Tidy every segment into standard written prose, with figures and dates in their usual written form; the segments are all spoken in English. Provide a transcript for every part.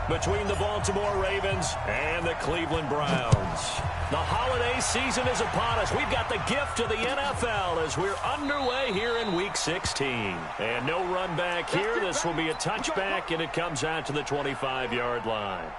between the Baltimore Ravens and the Cleveland Browns. The holiday season is upon us. We've got the gift of the NFL as we're underway here in Week 16. And no run back here. This will be a touchback, and it comes out to the 25-yard line.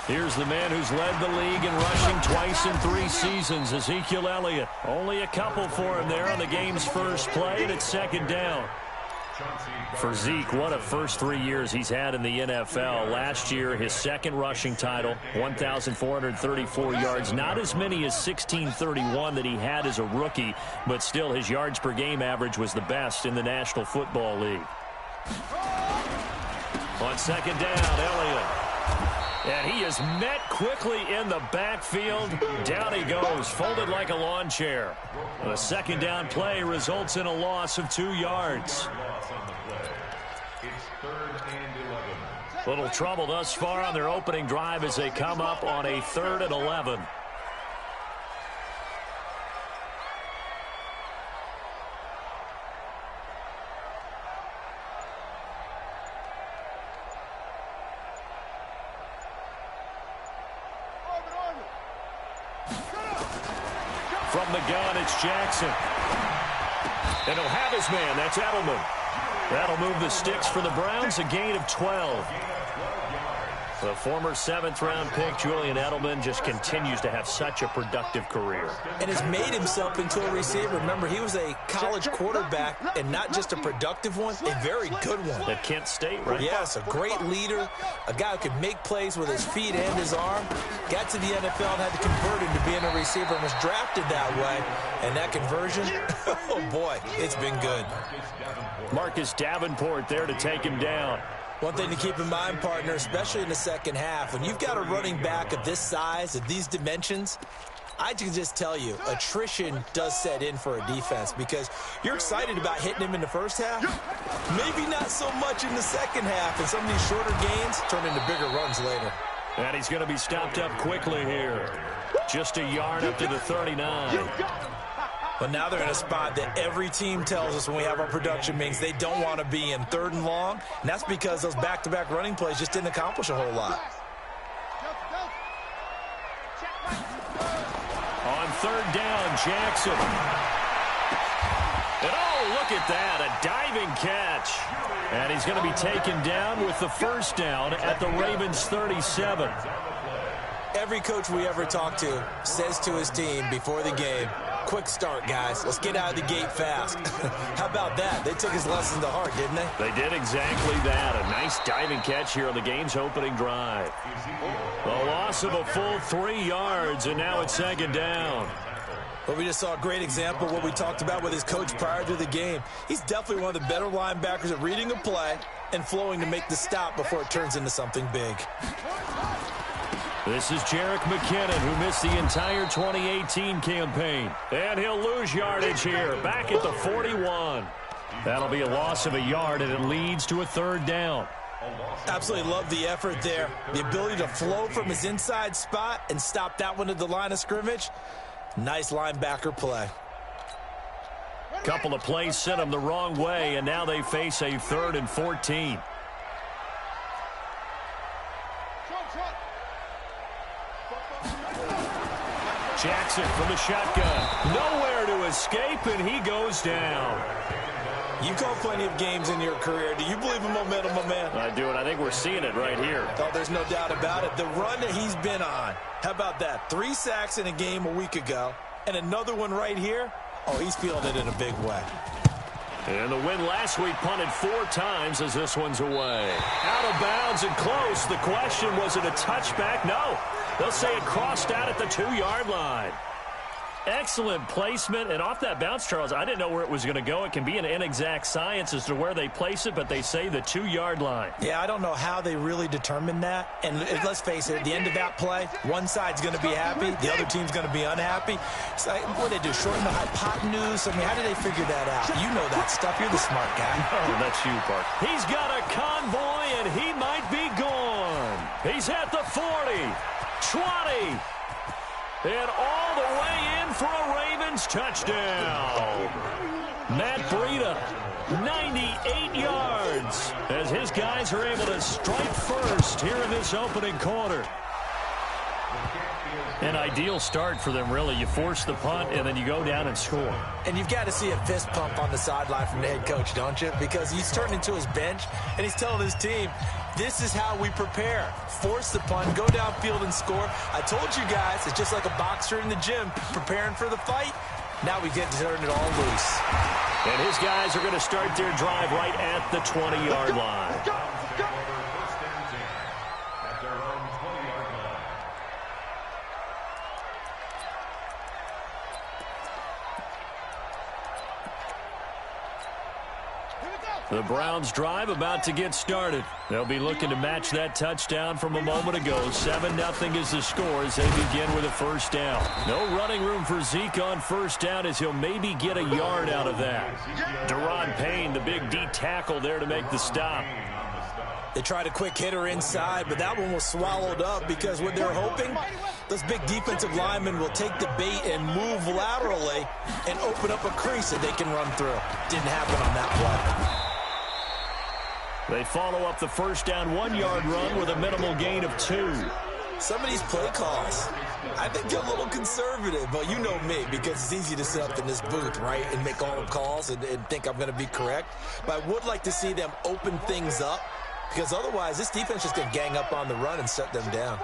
Here's the man who's led the league in rushing twice in 3 seasons, Ezekiel Elliott. Only a couple for him there on the game's first play, and it's second down. For Zeke, what a first 3 years he's had in the NFL. Last year, his second rushing title, 1,434 yards. Not as many as 1,631 that he had as a rookie, but still his yards per game average was the best in the National Football League. On second down, Elliott. And he is met quickly in the backfield. Down he goes, folded like a lawn chair. The second down play results in a loss of 2 yards. Little trouble thus far on their opening drive as they come up on a 3rd and 11. From the gun, it's Jackson. And he'll have his man. That's Edelman. That'll move the sticks for the Browns, a gain of 12. The former 7th-round pick, Julian Edelman, just continues to have such a productive career. And has made himself into a receiver. Remember, he was a college quarterback, and not just a productive one, a very good one. At Kent State, right? Yes, a great leader, a guy who could make plays with his feet and his arm. Got to the NFL and had to convert into being a receiver and was drafted that way. And that conversion, oh boy, it's been good. Marcus Davenport there to take him down. One thing to keep in mind, partner, especially in the second half, when you've got a running back of this size, of these dimensions, I can just tell you, attrition does set in for a defense because you're excited about hitting him in the first half. Maybe not so much in the second half, and some of these shorter gains turn into bigger runs later. And he's going to be stopped up quickly here. Just a yard up to the 39. But now they're in a spot that every team tells us when we have our production meetings they don't want to be in, 3rd and long. And that's because those back-to-back running plays just didn't accomplish a whole lot. On 3rd down, Jackson. And oh, look at that, a diving catch. And he's going to be taken down with the first down at the Ravens' 37. Every coach we ever talk to says to his team before the game, quick start, guys. Let's get out of the gate fast. How about that? They took his lesson to heart, didn't they? They did exactly that. A nice diving catch here on the game's opening drive. The loss of a full 3 yards, and now it's second down. But we just saw a great example of what we talked about with his coach prior to the game. He's definitely one of the better linebackers at reading a play and flowing to make the stop before it turns into something big. This is Jerick McKinnon, who missed the entire 2018 campaign. And he'll lose yardage here, back at the 41. That'll be a loss of a yard, and it leads to a 3rd down. Absolutely love the effort there. The ability to flow from his inside spot and stop that one at the line of scrimmage. Nice linebacker play. Couple of plays sent him the wrong way, and now they face a 3rd and 14. Jackson from the shotgun. Nowhere to escape, and he goes down. You call plenty of games in your career. Do you believe in momentum, my man? I do, and I think we're seeing it right here. Oh, there's no doubt about it. The run that he's been on. How about that? 3 sacks in a game a week ago, and another one right here. Oh, he's feeling it in a big way. And the win last week punted 4 times as this one's away. Out of bounds and close. The question, was it a touchback? No. They'll say it crossed out at the 2-yard line. Excellent placement, and off that bounce, Charles, I didn't know where it was going to go. It can be an inexact science as to where they place it, but they say the 2-yard line. Yeah, I don't know how they really determined that. And let's face it, at the end of that play, one side's going to be happy, the other team's going to be unhappy. It's like, what do they do, shorten the hypotenuse? I mean, how did they figure that out? You know that stuff. You're the smart guy. Oh, that's you, Park. He's got a convoy, and he might be gone. He's at the 40, 20, and all the way in for a Ravens touchdown. Matt Breida, 98 yards, as his guys are able to strike first here in this opening quarter. An ideal start for them, really. You force the punt, and then you go down and score. And you've got to see a fist pump on the sideline from the head coach, don't you? Because he's turning to his bench, and he's telling his team, this is how we prepare. Force the punt, go downfield and score. I told you guys, it's just like a boxer in the gym preparing for the fight. Now we get to turn it all loose. And his guys are going to start their drive right at the 20-yard line. The Browns drive about to get started. They'll be looking to match that touchdown from a moment ago. 7-0 is the score as they begin with a first down. No running room for Zeke on first down as he'll maybe get a yard out of that. Deron Payne, the big D tackle there to make the stop. They tried a quick hitter inside, but that one was swallowed up because what they're hoping, those big defensive linemen will take the bait and move laterally and open up a crease that they can run through. Didn't happen on that play. They follow up the first down 1-yard run with a minimal gain of 2. Some of these play calls, I think they're a little conservative, but you know me, because it's easy to sit up in this booth, right, and make all the calls and think I'm going to be correct. But I would like to see them open things up, because otherwise this defense is going to gang up on the run and shut them down.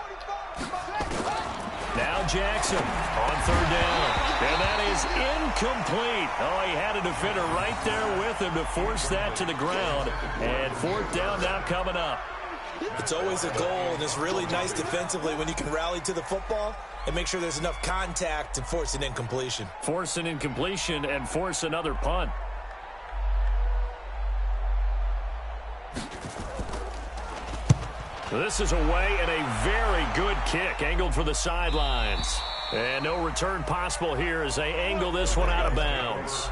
Now Jackson on third down. And that is incomplete. Oh, he had a defender right there with him to force that to the ground. And fourth down now coming up. It's always a goal, and it's really nice defensively when you can rally to the football and make sure there's enough contact to force an incompletion. Force an incompletion and force another punt. This is away and a very good kick angled for the sidelines. And no return possible here as they angle this one out of bounds.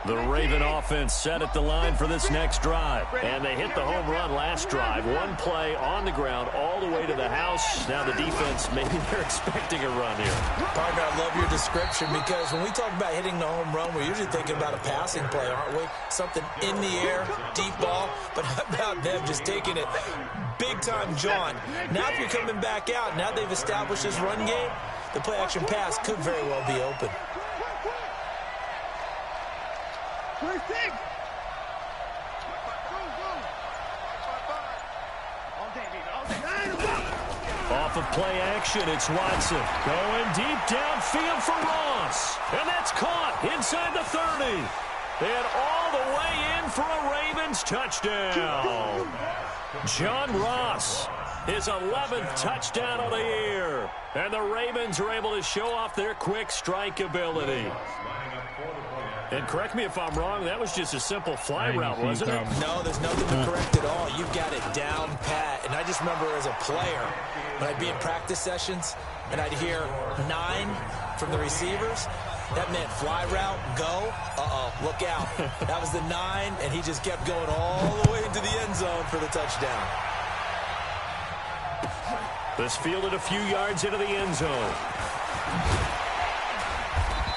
The Raven offense set at the line for this next drive. And they hit the home run last drive. One play on the ground all the way to the house. Now the defense, maybe they're expecting a run here. Partner, I love your description because when we talk about hitting the home run, we're usually thinking about a passing play, aren't we? Something in the air, deep ball. But how about them just taking it big-time jaunt? Now if you're coming back out, now they've established this run game, the play-action pass could very well be open. Off of play action, it's Watson. Going deep downfield for Ross. And that's caught inside the 30. And all the way in for a Ravens touchdown. John Ross, his 11th touchdown of the year. And the Ravens are able to show off their quick strike ability. And correct me if I'm wrong, that was just a simple fly route, wasn't it? No, there's nothing to correct at all. You've got it down pat. And I just remember as a player, when I'd be in practice sessions and I'd hear 9 from the receivers, that meant fly route, go, look out. That was the 9, and he just kept going all the way into the end zone for the touchdown. This fielded a few yards into the end zone.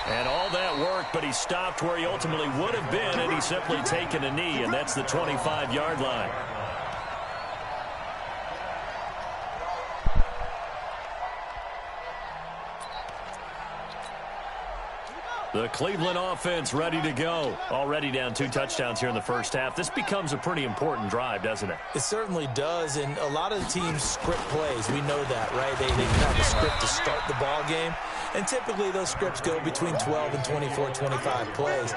And all that worked, but he stopped where he ultimately would have been, and he's simply taken a knee, and that's the 25-yard line. The Cleveland offense ready to go. Already down 2 touchdowns here in the first half. This becomes a pretty important drive, doesn't it? It certainly does, and a lot of the teams script plays. We know that, right? They have a script to start the ball game, and typically those scripts go between 12 and 24, 25 plays.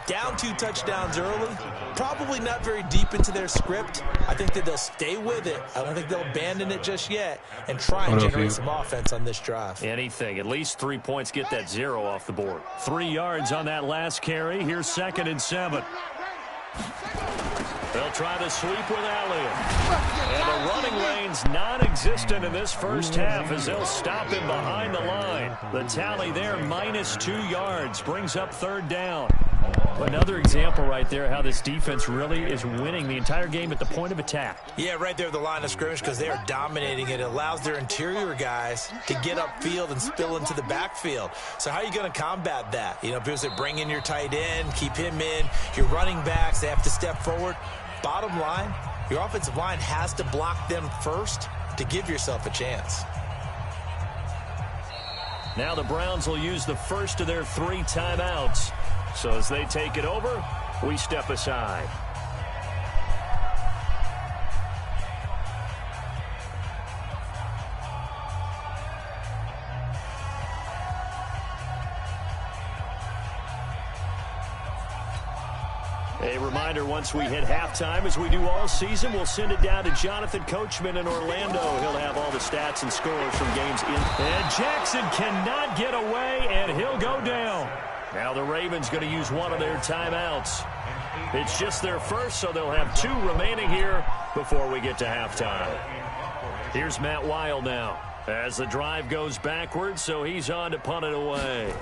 Down 2 touchdowns early, probably not very deep into their script. I think that they'll stay with it. I don't think they'll abandon it just yet and try and generate some offense on this drive. Anything. At least 3 points, get that 0 off the board. 3 yards on that last carry. Here's 2nd and 7. They'll try the sweep with Elliott. And the running lane's non-existent in this first half as they'll stop him behind the line. The tally there, -2 yards, brings up 3rd down. Another example right there how this defense really is winning the entire game at the point of attack. Yeah, right there at the line of scrimmage because they are dominating it. It allows their interior guys to get upfield and spill into the backfield. So how are you going to combat that? You know, people say bring in your tight end, keep him in. Your running backs, they have to step forward. Bottom line, your offensive line has to block them first to give yourself a chance. Now the Browns will use the first of their 3 timeouts. So as they take it over, we step aside. A reminder, once we hit halftime, as we do all season, we'll send it down to Jonathan Coachman in Orlando. He'll have all the stats and scores from games in. And Jackson cannot get away, and he'll go down. Now the Ravens going to use one of their timeouts. It's just their first, so they'll have 2 remaining here before we get to halftime. Here's Matt Weil now as the drive goes backwards, so he's on to punt it away.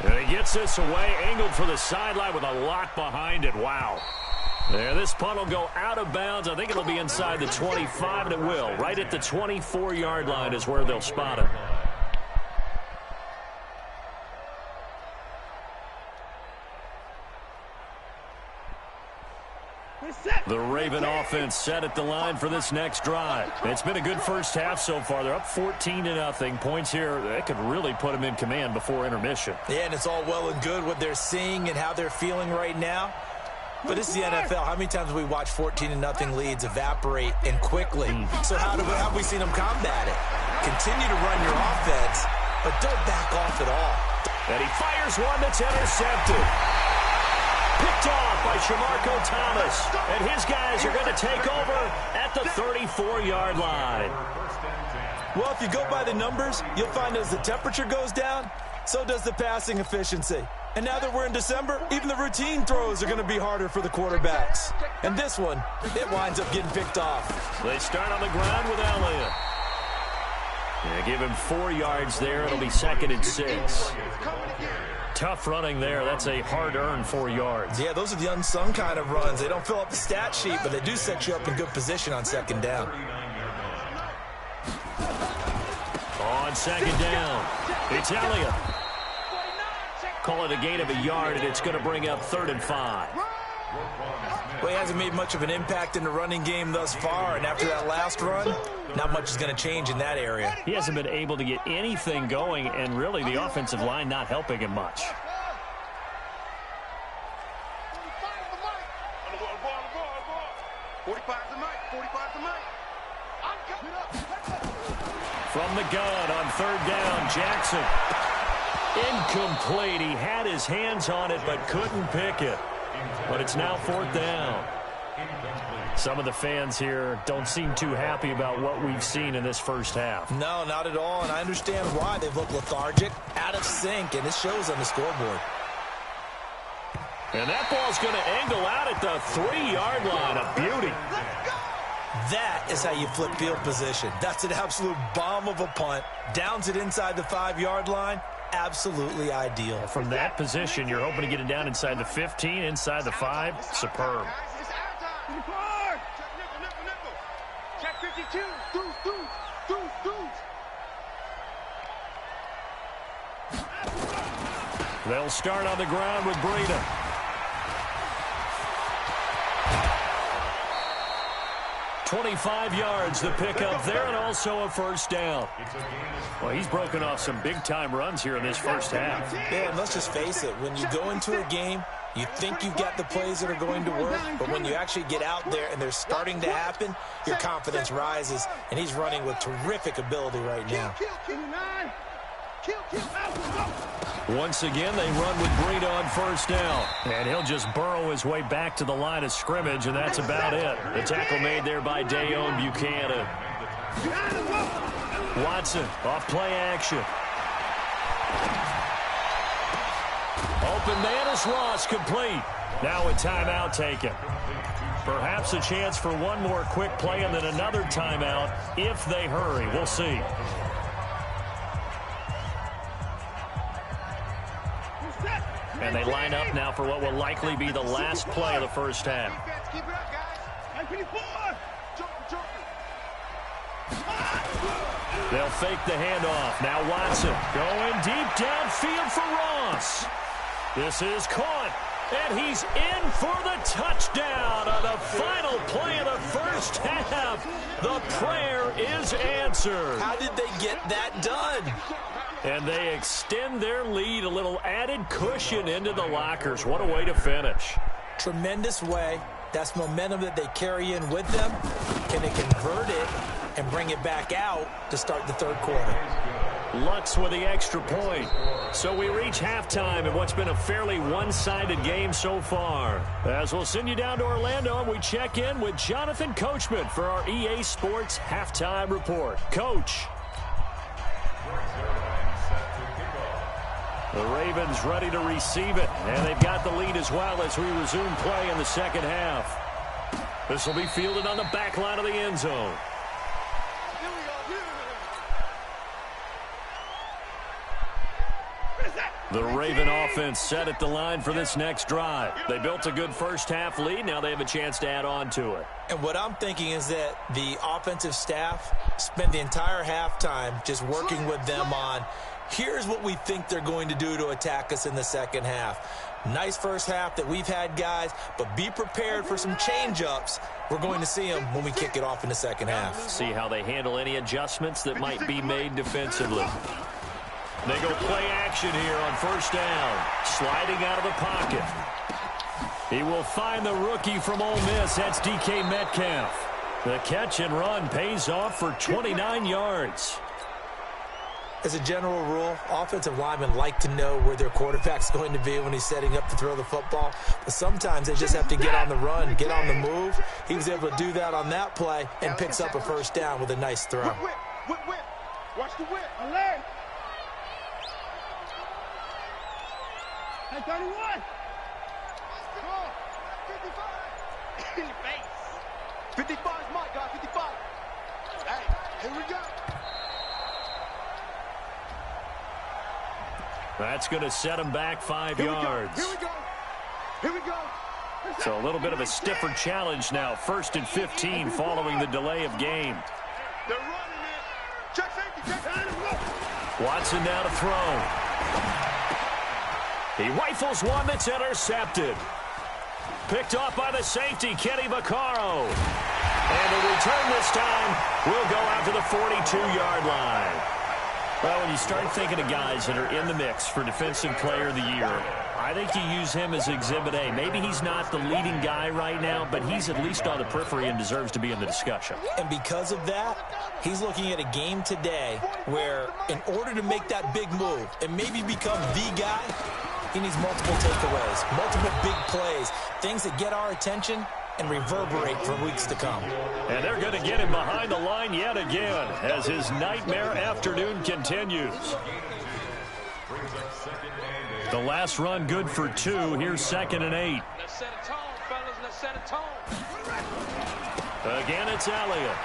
And he gets this away, angled for the sideline with a lock behind it. Wow. Yeah, this punt will go out of bounds. I think it'll be inside the 25, and it will. Right at the 24-yard line is where they'll spot it. The Raven offense set at the line for this next drive. It's been a good first half so far. They're up 14-0. Points here, that could really put them in command before intermission. Yeah, and it's all well and good what they're seeing and how they're feeling right now. But this is the NFL. How many times have we watched 14-0 leads evaporate and quickly? So how have we seen them combat it? Continue to run your offense, but don't back off at all. And he fires one that's intercepted. Picked off by Shamarko Thomas. And his guys are going to take over at the 34-yard line. Well, if you go by the numbers, you'll find as the temperature goes down, so does the passing efficiency. And now that we're in December, even the routine throws are going to be harder for the quarterbacks. And this one, it winds up getting picked off. They start on the ground with Elliott. Yeah, give him 4 yards there. It'll be 2nd and 6. Tough running there. That's a hard-earned 4 yards. Yeah, those are the unsung kind of runs. They don't fill up the stat sheet, but they do set you up in good position on 2nd down. On 2nd down, it's Elliott. Call it a gain of a yard, and it's going to bring up 3rd and 5. Well, he hasn't made much of an impact in the running game thus far, and after that last run, not much is going to change in that area. He hasn't been able to get anything going, and really the offensive line not helping him much. From the gun on 3rd down, Jackson. Incomplete. He had his hands on it but couldn't pick it. But it's now 4th down. Some of the fans here don't seem too happy about what we've seen in this first half. No, not at all, and I understand why. They've looked lethargic, out of sync, and it shows on the scoreboard. And that ball's going to angle out at the 3-yard line. A beauty. That is how you flip field position. That's an absolute bomb of a punt. Downs it inside the 5-yard line. Absolutely ideal. From that position, you're hoping to get it down inside the 15, inside the 5. Superb. They'll start on the ground with Breida. .25 yards the pickup there, and also a 1st down. Well, he's broken off some big-time runs here in this first half. Yeah, and let's just face it. When you go into a game, you think you've got the plays that are going to work, but when you actually get out there and they're starting to happen, your confidence rises, and he's running with terrific ability right now. Once again, they run with Breida on first down. And he'll just burrow his way back to the line of scrimmage, and that's about it. The tackle made there by Dayon Buchanan. Watson, off play action. Open man is Ross, complete. Now a timeout taken. Perhaps a chance for one more quick play and then another timeout if they hurry. We'll see. And they line up now for what will likely be the last play of the first half. They'll fake the handoff. Now Watson going deep downfield for Ross. This is caught, and he's in for the touchdown on the final play of the first half. The prayer is answered. How did they get that done? And they extend their lead, a little added cushion into the lockers. What a way to finish. Tremendous way. That's momentum that they carry in with them. Can they convert it and bring it back out to start the third quarter? Lutz with the extra point. So we reach halftime in what's been a fairly one-sided game so far. As we'll send you down to Orlando, and we check in with Jonathan Coachman for our EA Sports Halftime Report. Coach. The Ravens ready to receive it, and they've got the lead as well as we resume play in the second half. This will be fielded on the back line of the end zone. The Raven offense set at the line for this next drive. They built a good first-half lead. Now they have a chance to add on to it. And what I'm thinking is that the offensive staff spent the entire halftime just working with them on, here's what we think they're going to do to attack us in the second half. Nice first half that we've had, guys, but be prepared for some change-ups. We're going to see them when we kick it off in the second half. See how they handle any adjustments that might be made defensively. They go play action here on first down. Sliding out of the pocket. He will find the rookie from Ole Miss. That's DK Metcalf. The catch and run pays off for 29 yards. As a general rule, offensive linemen like to know where their quarterback's going to be when he's setting up to throw the football. But sometimes they just have to get on the run, get on the move. He was able to do that on that play and picks up a first down with a nice throw. Whip. Watch the whip. Alert. Hey, 31. Come on. 55. In the face. 55 is my guy. 55. Hey, here we go. That's going to set him back 5 yards. Here we go. So a little bit of a stiffer challenge now. 1st and 15 following the delay of game. They're running it. Check safety. Watson now to throw. He rifles one that's intercepted. Picked off by the safety, Kenny Vaccaro. And the return this time will go out to the 42-yard line. Well, when you start thinking of guys that are in the mix for Defensive Player of the Year, I think you use him as Exhibit A. Maybe he's not the leading guy right now, but he's at least on the periphery and deserves to be in the discussion. And because of that, he's looking at a game today where in order to make that big move and maybe become the guy, he needs multiple takeaways, multiple big plays, things that get our attention and reverberate for weeks to come. And they're going to get him behind the line yet again as his nightmare afternoon continues. The last run good for 2. Here's 2nd and 8. Let's set a tone, fellas. Let's set a tone. Again, it's Elliott.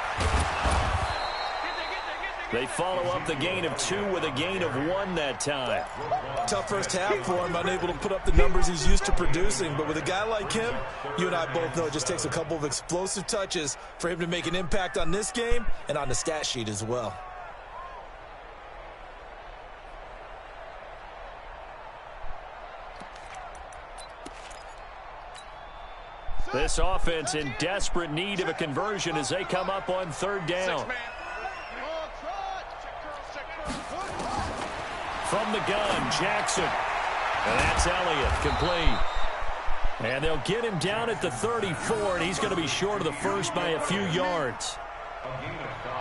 They follow up the gain of 2 with a gain of 1 that time. Tough first half for him, unable to put up the numbers he's used to producing. But with a guy like him, you and I both know it just takes a couple of explosive touches for him to make an impact on this game and on the stat sheet as well. This offense in desperate need of a conversion as they come up on 3rd down. From the gun, Jackson. And that's Elliott, complete. And they'll get him down at the 34, and he's going to be short of the first by a few yards.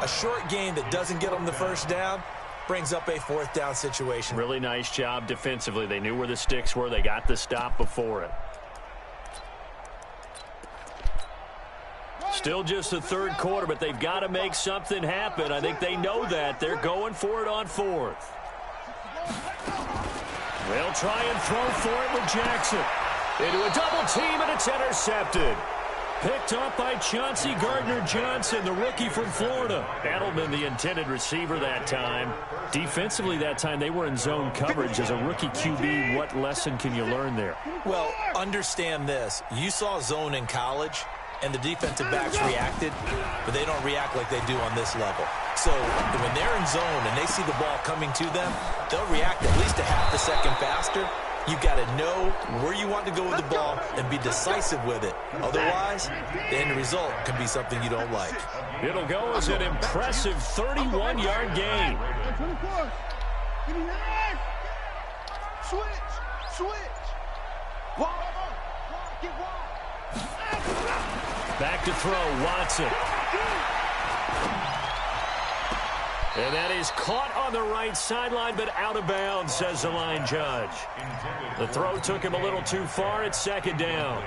A short gain that doesn't get him the first down brings up a fourth down situation. Really nice job defensively. They knew where the sticks were. They got the stop before it. Still just the third quarter, but they've got to make something happen. I think they know that. They're going for it on fourth. They'll try and throw for it with Jackson. Into a double team, and it's intercepted. Picked up by Chauncey Gardner-Johnson, the rookie from Florida. Edelman, the intended receiver that time. Defensively that time, they were in zone coverage. As a rookie QB, what lesson can you learn there? Well, understand this. You saw zone in college, and the defensive backs reacted, but they don't react like they do on this level. So when they're in zone and they see the ball coming to them, they'll react at least a half a second faster. You've got to know where you want to go with the ball and be decisive with it. Otherwise, the end result can be something you don't like. It'll go as an impressive 31-yard gain. Back to throw, Watson. And that is caught on the right sideline, but out of bounds, says the line judge. The throw took him a little too far. It's second down.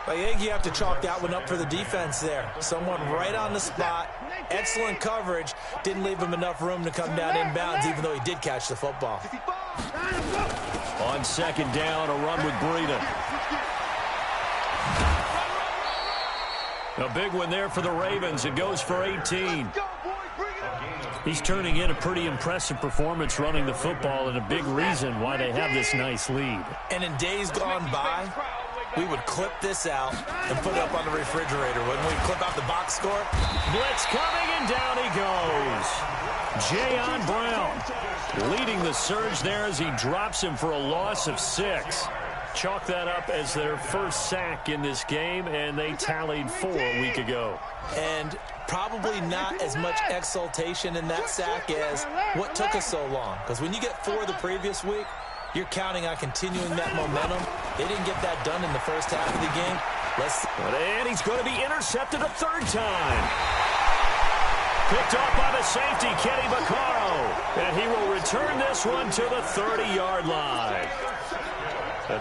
I think you have to chalk that one up for the defense there. Someone right on the spot. Excellent coverage. Didn't leave him enough room to come down inbounds, even though he did catch the football. On second down, a run with Breida. A big one there for the Ravens. It goes for 18. He's turning in a pretty impressive performance running the football, and a big reason why they have this nice lead. And in days gone by, we would clip this out and put it up on the refrigerator. Wouldn't we clip out the box score? Blitz coming, and down he goes. Jayon Brown leading the surge there as he drops him for a loss of 6. Chalk that up as their first sack in this game, and they tallied 4 a week ago. And probably not as much exultation in that sack as what took us so long. Because when you get 4 the previous week, you're counting on continuing that momentum. They didn't get that done in the first half of the game. And he's going to be intercepted a third time. Picked off by the safety, Kenny Vaccaro. And he will return this one to the 30-yard line.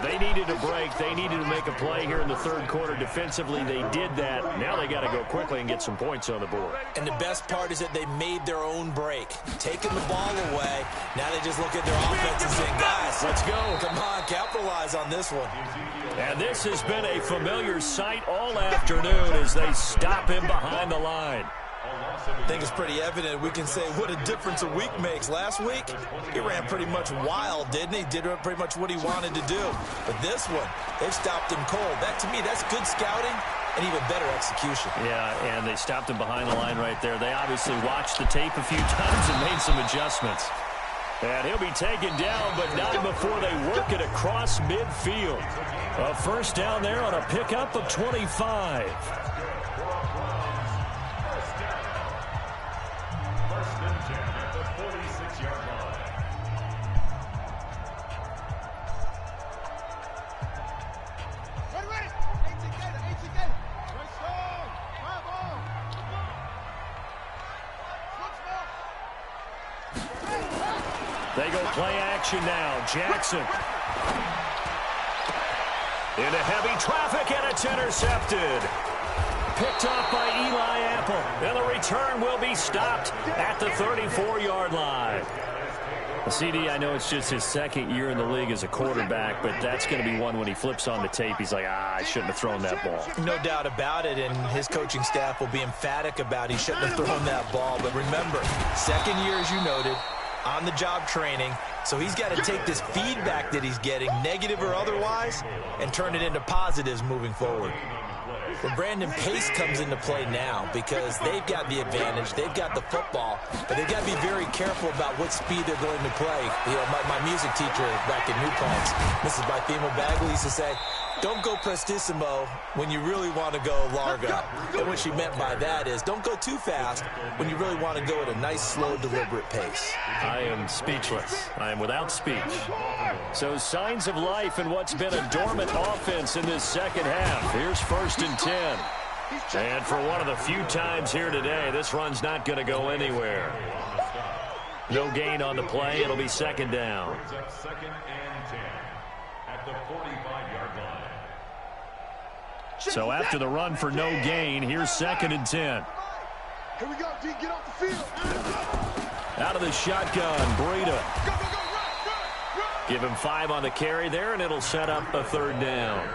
They needed a break. They needed to make a play here in the third quarter. Defensively, they did that. Now they got to go quickly and get some points on the board. And the best part is that they made their own break. Taking the ball away. Now they just look at their offense and say, guys, let's go. Come on, capitalize on this one. And this has been a familiar sight all afternoon as they stop him behind the line. I think it's pretty evident. We can say what a difference a week makes. Last week, he ran pretty much wild, didn't he? Did pretty much what he wanted to do. But this one, they've stopped him cold. That, to me, that's good scouting and even better execution. Yeah, and they stopped him behind the line right there. They obviously watched the tape a few times and made some adjustments. And he'll be taken down, but not before they work it across midfield. A first down there on a pickup of 25. They go play action now. Jackson. Into heavy traffic, and it's intercepted. Picked off by Eli Apple. And the return will be stopped at the 34-yard line. CD, I know it's just his second year in the league as a quarterback, but that's going to be one when he flips on the tape. He's like, I shouldn't have thrown that ball. No doubt about it, and his coaching staff will be emphatic about he shouldn't have thrown that ball. But remember, second year, as you noted, on-the-job training. So he's got to take this feedback that he's getting, negative or otherwise, and turn it into positives moving forward. Well, Brandon Pace comes into play now because they've got the advantage. They've got the football, but they've got to be very careful about what speed they're going to play. You know, my music teacher back in New Paltz, Mrs. Bythema Bagley, used to say, don't go prestissimo when you really want to go largo. And what she meant by that is don't go too fast when you really want to go at a nice, slow, deliberate pace. I am speechless. I am without speech. So signs of life in what's been a dormant offense in this second half. Here's 1st and 10. And for one of the few times here today, this run's not going to go anywhere. No gain on the play. It'll be second down. Second and 10 at the 45-yard line. So after the run for no gain, here's second and 10. Here we go, D. Get off the field. Out of the shotgun, Breida. Give him 5 on the carry there, and it'll set up a third down.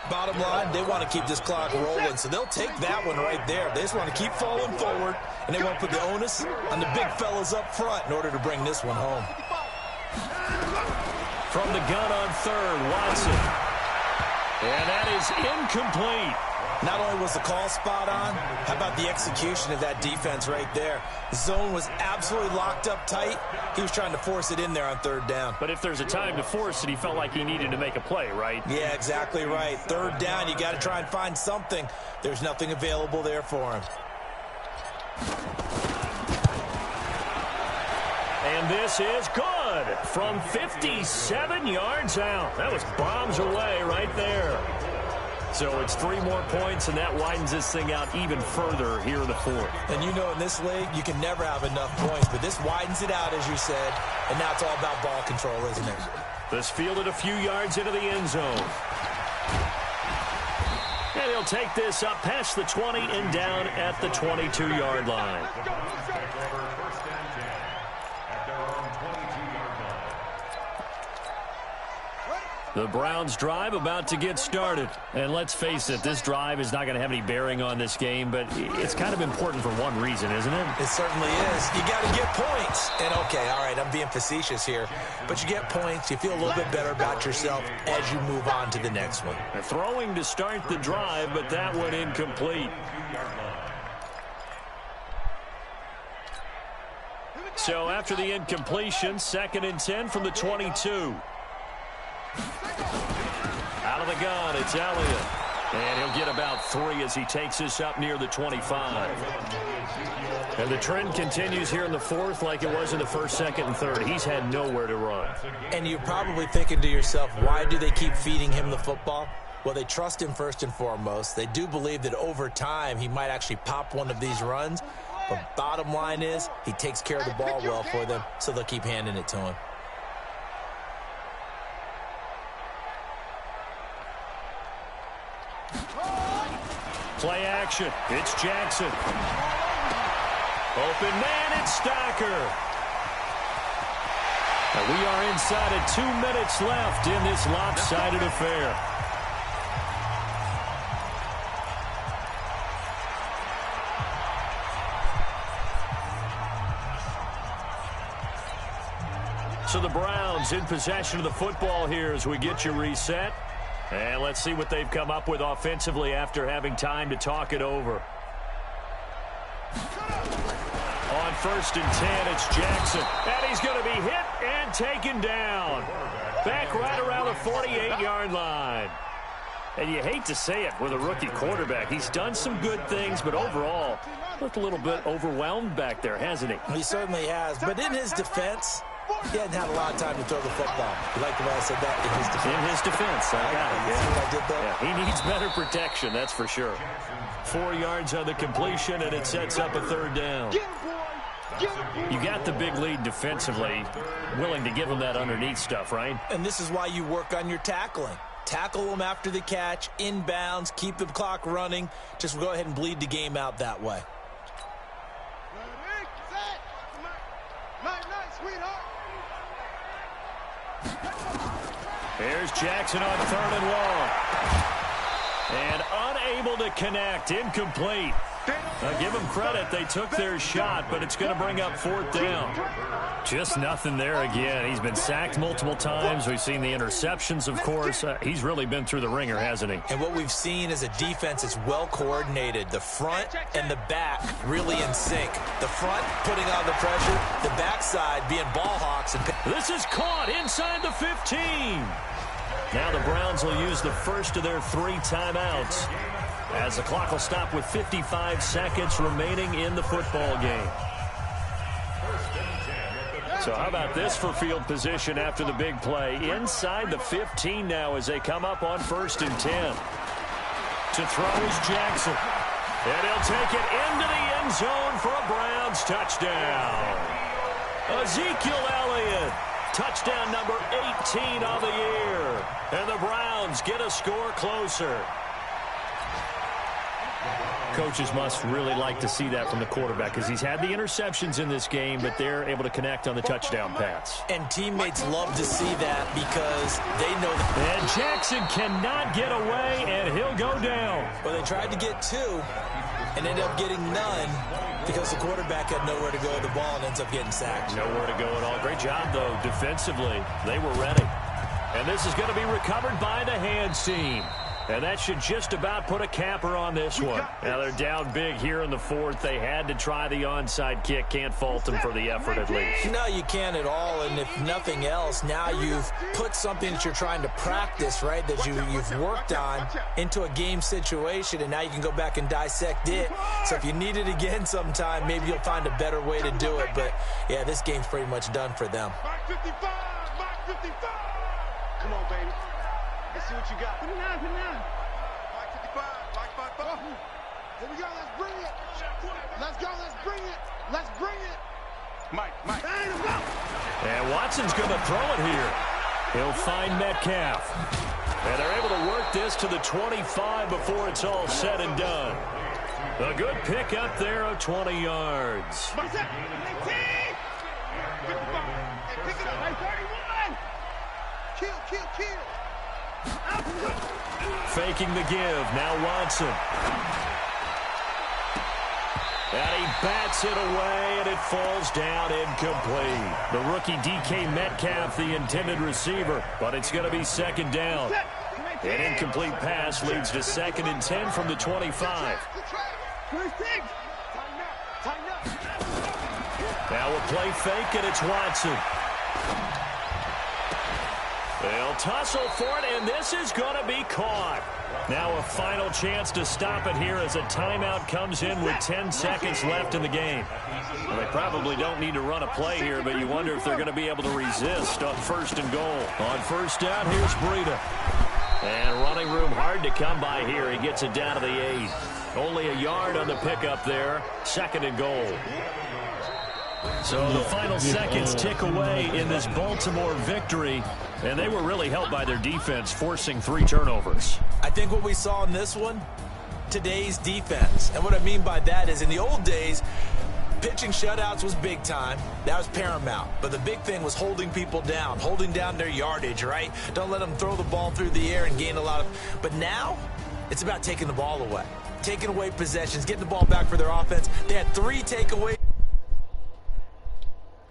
Bottom line, they want to keep this clock rolling, so they'll take that one right there. They just want to keep falling forward, and they won't put the onus on the big fellas up front in order to bring this one home. From the gun on third, Watson. And that is incomplete. Not only was the call spot on, how about the execution of that defense right there? The zone was absolutely locked up tight. He was trying to force it in there on third down. But if there's a time to force it, he felt like he needed to make a play, right? Yeah, exactly right. Third down, you got to try and find something. There's nothing available there for him. And this is good from 57 yards out. That was bombs away right there. So it's 3 more points, and that widens this thing out even further here in the fourth. And you know, in this league, you can never have enough points, but this widens it out, as you said, and now it's all about ball control, isn't it? This fielded a few yards into the end zone. And he'll take this up past the 20 and down at the 22-yard line. The Browns drive about to get started. And let's face it, this drive is not going to have any bearing on this game, but it's kind of important for one reason, isn't it? It certainly is. You got to get points. And, okay, all right, I'm being facetious here, but you get points, you feel a little bit better about yourself as you move on to the next one. They're throwing to start the drive, but that one incomplete. So after the incompletion, second and 10 from the 22. Out of the gun, it's Elliott. And he'll get about 3 as he takes this up near the 25. And the trend continues here in the fourth like it was in the first, second, and third. He's had nowhere to run. And you're probably thinking to yourself, why do they keep feeding him the football? Well, they trust him first and foremost. They do believe that over time he might actually pop one of these runs. But bottom line is he takes care of the ball well for them, so they'll keep handing it to him. Play action. It's Jackson. Open man, it's Stacker. And we are inside of 2 minutes left in this lopsided affair. So the Browns in possession of the football here as we get you reset. And let's see what they've come up with offensively after having time to talk it over. On first and 10, it's Jackson. And he's going to be hit and taken down. Back right around the 48-yard line. And you hate to say it with a rookie quarterback. He's done some good things, but overall, looked a little bit overwhelmed back there, hasn't he? He certainly has. But in his defense, he hadn't had a lot of time to throw the football. You like the way I said that? In his defense. In his defense. I got it. Yeah. See what I did there? Yeah, he needs better protection, that's for sure. 4 yards on the completion, and it sets up a third down. You got the big lead defensively, willing to give him that underneath stuff, right? And this is why you work on your tackling. Tackle them after the catch, inbounds, keep the clock running. Just go ahead and bleed the game out that way. Here's Jackson on third and long. And unable to connect. Incomplete. Now give them credit. They took their shot, but it's going to bring up fourth down. Just nothing there again. He's been sacked multiple times. We've seen the interceptions, of course. He's really been through the ringer, hasn't he? And what we've seen is a defense that's well coordinated. The front and the back really in sync. The front putting on the pressure, the backside being ball hawks. And this is caught inside the 15. Now the Browns will use the first of their 3 timeouts, as the clock will stop with 55 seconds remaining in the football game. So how about this for field position after the big play? Inside the 15 now as they come up on first and 10. To throw is Jackson. And he'll take it into the end zone for a Browns touchdown. Ezekiel Elliott. Touchdown number 18 on the year. And the Browns get a score closer. Coaches must really like to see that from the quarterback because he's had the interceptions in this game, but they're able to connect on the touchdown pass. And teammates love to see that because they know that. And Jackson cannot get away, and he'll go down. Well, they tried to get 2 and ended up getting none because the quarterback had nowhere to go with the ball and ends up getting sacked. Nowhere to go at all. Great job, though, defensively. They were ready. And this is going to be recovered by the hands team. And that should just about put a capper on this one. Now they're down big here in the 4th. They had to try the onside kick. Can't fault them for the effort at least. No, you can't at all. And if nothing else, now you've put something that you're trying to practice, right, that you've worked on into a game situation, and now you can go back and dissect it. So if you need it again sometime, maybe you'll find a better way to do it. But, yeah, this game's pretty much done for them. Mark 55! Mark 55! Come on, baby. Let's see what you got. Put it down, put it down. Mark 55, Mark 55. Here we go, let's bring it. Let's go, let's bring it. Let's bring it. Mike. Hey, let's go. And Watson's going to throw it here. He'll find Metcalf. And they're able to work this to the 25 before it's all said and done. A good pick up there of 20 yards. What's up? 19. 55. Hey, pick it up. Hey, 31. Kill. Faking the give. Now Watson. And he bats it away, and it falls down incomplete. The rookie DK Metcalf, the intended receiver, but it's going to be 2nd down. An incomplete pass leads to 2nd and 10 from the 25. Now a play fake, and it's Watson. They'll tussle for it, and this is going to be caught. Now a final chance to stop it here as a timeout comes in with 10 seconds left in the game. Well, they probably don't need to run a play here, but you wonder if they're going to be able to resist on 1st and goal. On 1st down, here's Breida. And running room hard to come by here. He gets it down to the 8. Only a yard on the pickup there. 2nd and goal. So the final seconds tick away in this Baltimore victory, and they were really helped by their defense, forcing 3 turnovers. I think what we saw in this one, today's defense. And what I mean by that is in the old days, pitching shutouts was big time. That was paramount. But the big thing was holding people down, holding down their yardage, right? Don't let them throw the ball through the air and gain a lot of... But now, it's about taking the ball away. Taking away possessions, getting the ball back for their offense. They had 3 takeaways.